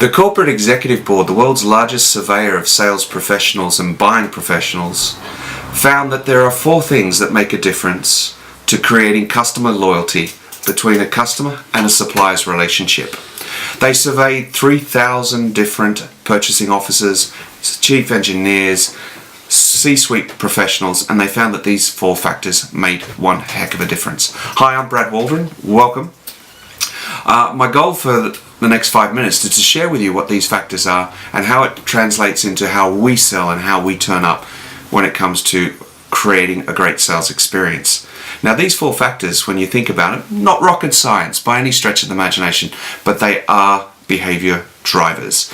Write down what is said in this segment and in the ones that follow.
The Corporate Executive Board, the world's largest surveyor of sales professionals and buying professionals, found that there are 4 things that make a difference to creating customer loyalty between a customer and a supplier's relationship. They surveyed 3,000 different purchasing officers, chief engineers, C-suite professionals, and they found that these 4 factors made one heck of a difference. Hi, I'm Brad Waldron. Welcome. My goal for the next 5 minutes is to share with you what these factors are and how it translates into how we sell and how we turn up when it comes to creating a great sales experience. Now, these 4 factors, when you think about it, not rocket science by any stretch of the imagination, but they are behavior drivers.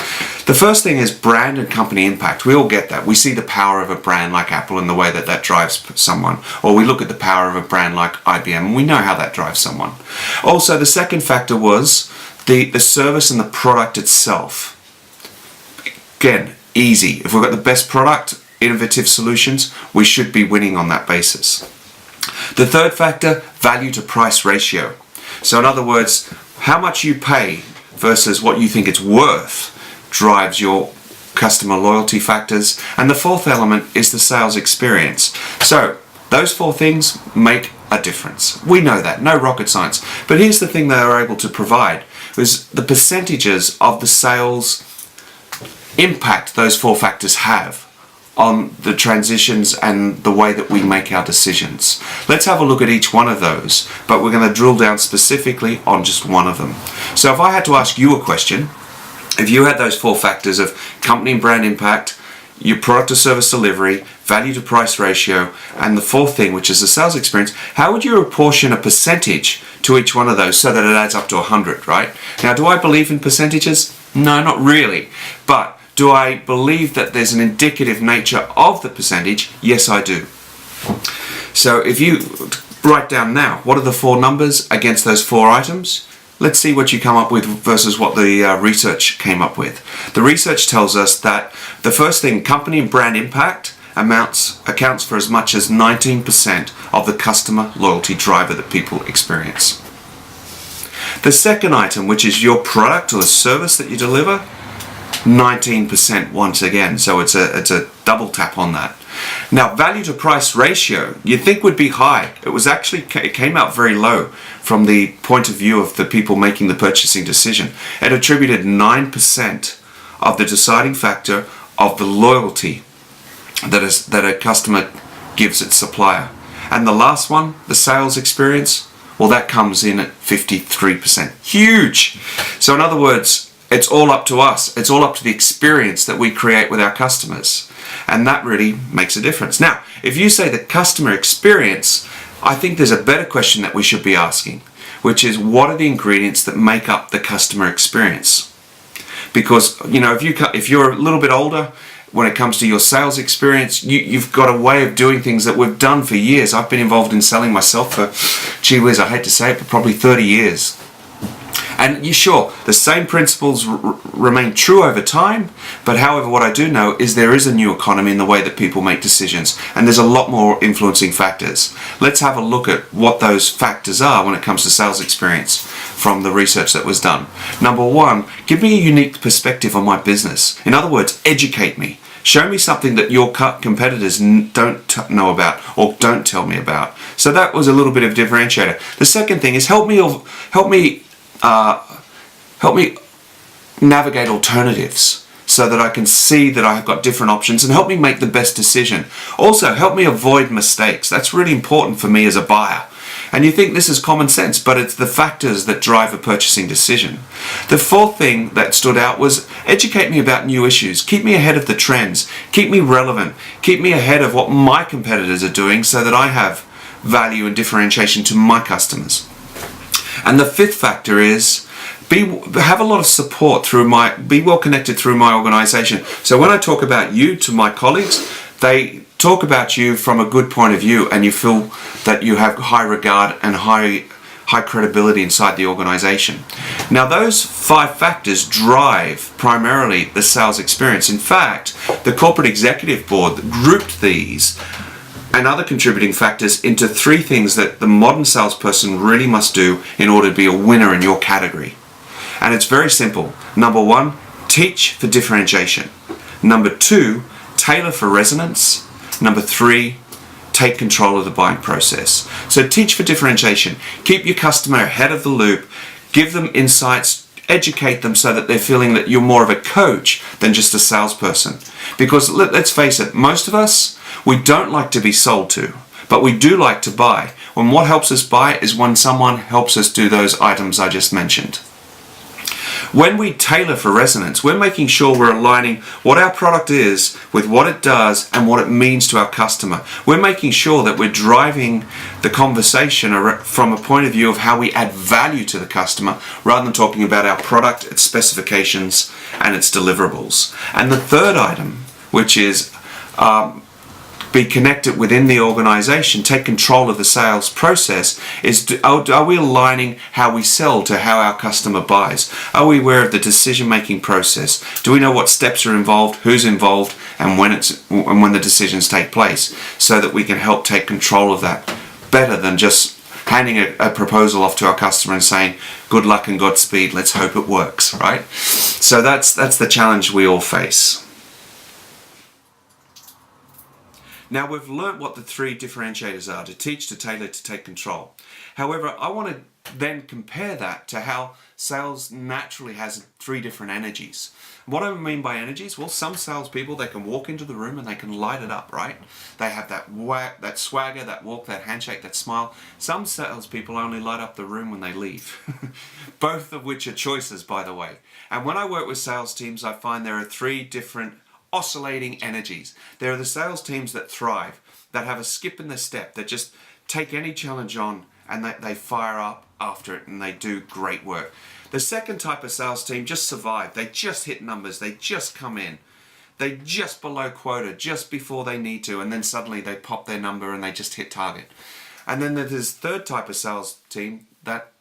The first thing is brand and company impact. We all get that. We see the power of a brand like Apple and the way that that drives someone. Or we look at the power of a brand like IBM and we know how that drives someone. Also, the second factor was the service and the product itself. Again, easy. If we've got the best product, innovative solutions, we should be winning on that basis. The third factor, value to price ratio. So in other words, how much you pay versus what you think it's worth drives your customer loyalty factors. And the fourth element is the sales experience. So those 4 things make a difference. We know that, no rocket science. But here's the thing they are able to provide, is the percentages of the sales impact those 4 factors have on the transitions and the way that we make our decisions. Let's have a look at each one of those, but we're going to drill down specifically on just one of them. So if I had to ask you a question, if you had those 4 factors of company and brand impact, your product to service delivery, value to price ratio, and the 4th thing, which is the sales experience, how would you apportion a percentage to each one of those so that it adds up to 100, right? Now, do I believe in percentages? No, not really. But do I believe that there's an indicative nature of the percentage? Yes, I do. So if you write down now, what are the 4 numbers against those 4 items? Let's see what you come up with versus what the research came up with. The research tells us that the first thing, company and brand impact, accounts for as much as 19% of the customer loyalty driver that people experience. The second item, which is your product or the service that you deliver, 19% once again, so it's a double tap on that. Now, value to price ratio, you'd think would be high. It came out very low from the point of view of the people making the purchasing decision. It attributed 9% of the deciding factor of the loyalty that a customer gives its supplier. And the last one, the sales experience, well, that comes in at 53%. Huge! So in other words, it's all up to us. It's all up to the experience that we create with our customers. And that really makes a difference. Now, if you say the customer experience, I think there's a better question that we should be asking, which is what are the ingredients that make up the customer experience? Because, you know, if you're a little bit older, when it comes to your sales experience, you've got a way of doing things that we've done for years. I've been involved in selling myself for, gee whiz, I hate to say it, but probably 30 years. And sure, the same principles remain true over time, but however, what I do know is there is a new economy in the way that people make decisions, and there's a lot more influencing factors. Let's have a look at what those factors are when it comes to sales experience from the research that was done. Number 1, give me a unique perspective on my business. In other words, educate me. Show me something that your competitors don't know about or don't tell me about. So that was a little bit of differentiator. The second thing is help me navigate alternatives so that I can see that I've got different options, and help me make the best decision. Also, help me avoid mistakes. That's really important for me as a buyer. And you think this is common sense, but it's the factors that drive a purchasing decision. The 4th thing that stood out was educate me about new issues. Keep me ahead of the trends. Keep me relevant. Keep me ahead of what my competitors are doing so that I have value and differentiation to my customers. And the 5th factor is have a lot of support be well connected through my organization. So when I talk about you to my colleagues, they talk about you from a good point of view, and you feel that you have high regard and high credibility inside the organization. Now, those 5 factors drive primarily the sales experience. In fact, the Corporate Executive Board grouped these and other contributing factors into 3 things that the modern salesperson really must do in order to be a winner in your category. And it's very simple. Number 1, teach for differentiation. Number 2, tailor for resonance. Number 3, take control of the buying process. So teach for differentiation. Keep your customer ahead of the loop. Give them insights. Educate them so that they're feeling that you're more of a coach than just a salesperson. Because let's face it, most of us, we don't like to be sold to, but we do like to buy. When what helps us buy is when someone helps us do those items I just mentioned. When we tailor for resonance, we're making sure we're aligning what our product is with what it does and what it means to our customer. We're making sure that we're driving the conversation from a point of view of how we add value to the customer rather than talking about our product, its specifications, and its deliverables. And the third item, which is be connected within the organization, take control of the sales process, is are we aligning how we sell to how our customer buys? Are we aware of the decision-making process? Do we know what steps are involved, who's involved, and when the decisions take place, so that we can help take control of that better than just handing a proposal off to our customer and saying, good luck and Godspeed, let's hope it works, right? So that's the challenge we all face. Now we've learnt what the 3 differentiators are: to teach, to tailor, to take control. However, I want to then compare that to how sales naturally has 3 different energies. What do I mean by energies? Well, some salespeople, they can walk into the room and they can light it up, right? They have that swagger, that walk, that handshake, that smile. Some salespeople only light up the room when they leave. Both of which are choices, by the way. And when I work with sales teams, I find there are 3 different oscillating energies. There are the sales teams that thrive, that have a skip in their step, that just take any challenge on and they fire up after it and they do great work. The second type of sales team just survive. They just hit numbers. They just come in. They just below quota just before they need to, and then suddenly they pop their number and they just hit target. And then there's third type of sales team that,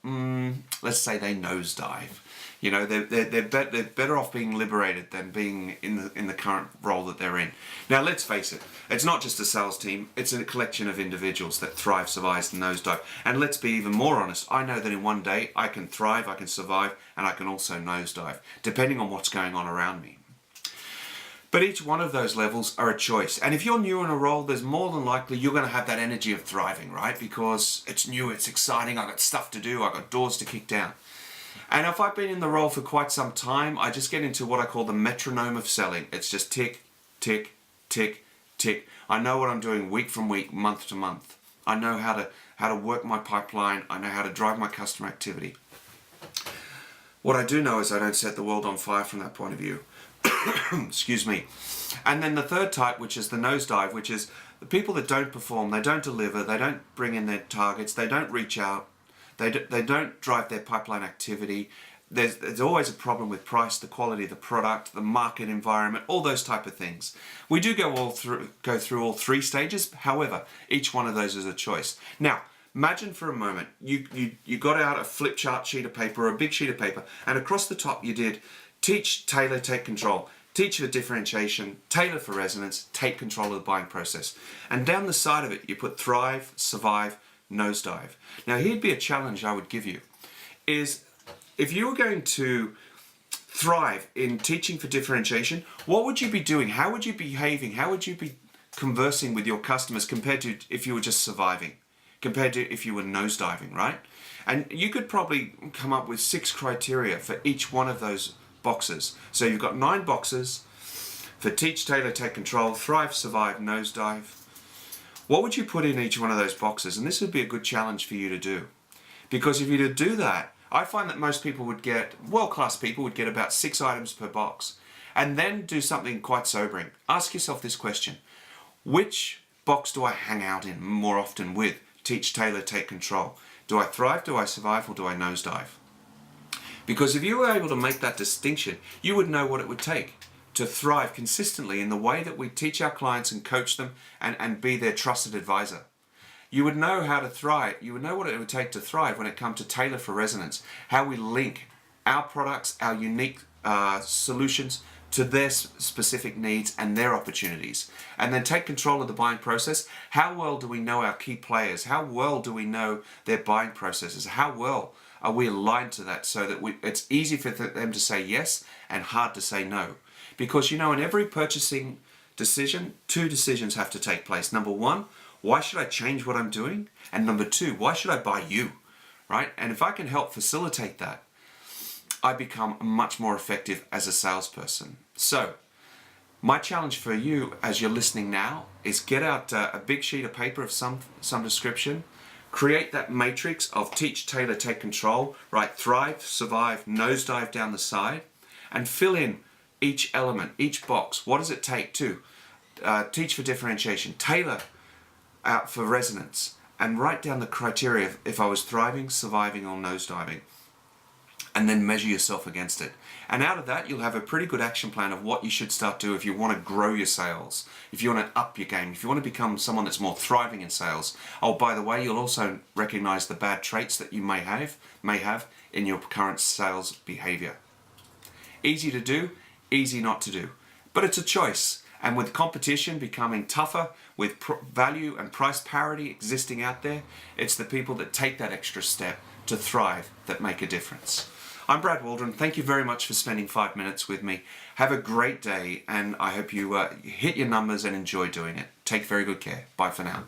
let's say they nosedive. You know, they're better off being liberated than being in the current role that they're in. Now, let's face it, it's not just a sales team, it's a collection of individuals that thrive, survive, and nosedive. And let's be even more honest, I know that in one day I can thrive, I can survive, and I can also nosedive, depending on what's going on around me. But each one of those levels are a choice. And if you're new in a role, there's more than likely you're going to have that energy of thriving, right? Because it's new, it's exciting, I've got stuff to do, I've got doors to kick down. And if I've been in the role for quite some time, I just get into what I call the metronome of selling. It's just tick, tick, tick, tick. I know what I'm doing week from week, month to month. I know how to work my pipeline. I know how to drive my customer activity. What I do know is I don't set the world on fire from that point of view. Excuse me. And then the third type, which is the nosedive, which is the people that don't perform, they don't deliver, they don't bring in their targets, they don't reach out, they don't drive their pipeline activity. There's always a problem with price, the quality of the product, the market environment, all those type of things. We do go through all 3 stages. However, each one of those is a choice. Now, imagine for a moment you got out a flip chart sheet of paper or a big sheet of paper, and across the top you did teach, tailor, take control. Teach for differentiation, tailor for resonance, take control of the buying process. And down the side of it you put thrive, survive, nosedive. Now here'd be a challenge I would give you, is if you were going to thrive in teaching for differentiation, what would you be doing? How would you be behaving? How would you be conversing with your customers compared to if you were just surviving, compared to if you were nosediving, right? And you could probably come up with 6 criteria for each one of those boxes. So you've got 9 boxes for teach, tailor, take control, thrive, survive, nosedive. What would you put in each one of those boxes? And this would be a good challenge for you to do. Because if you were to do that, I find that most people would get, world-class people would get about 6 items per box. And then do something quite sobering. Ask yourself this question: which box do I hang out in more often with? Teach, tailor, take control. Do I thrive, do I survive, or do I nosedive? Because if you were able to make that distinction, you would know what it would take to thrive consistently in the way that we teach our clients and coach them and be their trusted advisor. You would know how to thrive. You would know what it would take to thrive when it comes to tailor for resonance, how we link our products, our unique solutions to their specific needs and their opportunities, and then take control of the buying process. How well do we know our key players? How well do we know their buying processes? How well are we aligned to that, so that it's easy for them to say yes and hard to say no? Because in every purchasing decision, two decisions have to take place. Number one, why should I change what I'm doing? And number two, why should I buy you? Right? And if I can help facilitate that, I become much more effective as a salesperson. So, my challenge for you as you're listening now is get out a big sheet of paper of some description, create that matrix of teach, tailor, take control, right? Thrive, survive, nosedive down the side, and fill in each element, each box. What does it take to teach for differentiation, tailor out for resonance, and write down the criteria if I was thriving, surviving, or nosediving, and then measure yourself against it. And out of that, you'll have a pretty good action plan of what you should start to do if you want to grow your sales, if you want to up your game, if you want to become someone that's more thriving in sales. Oh, by the way, you'll also recognize the bad traits that you may have in your current sales behavior. Easy to do, easy not to do, but it's a choice. And with competition becoming tougher, with value and price parity existing out there, it's the people that take that extra step to thrive that make a difference. I'm Brad Waldron. Thank you very much for spending 5 minutes with me. Have a great day, and I hope you hit your numbers and enjoy doing it. Take very good care. Bye for now.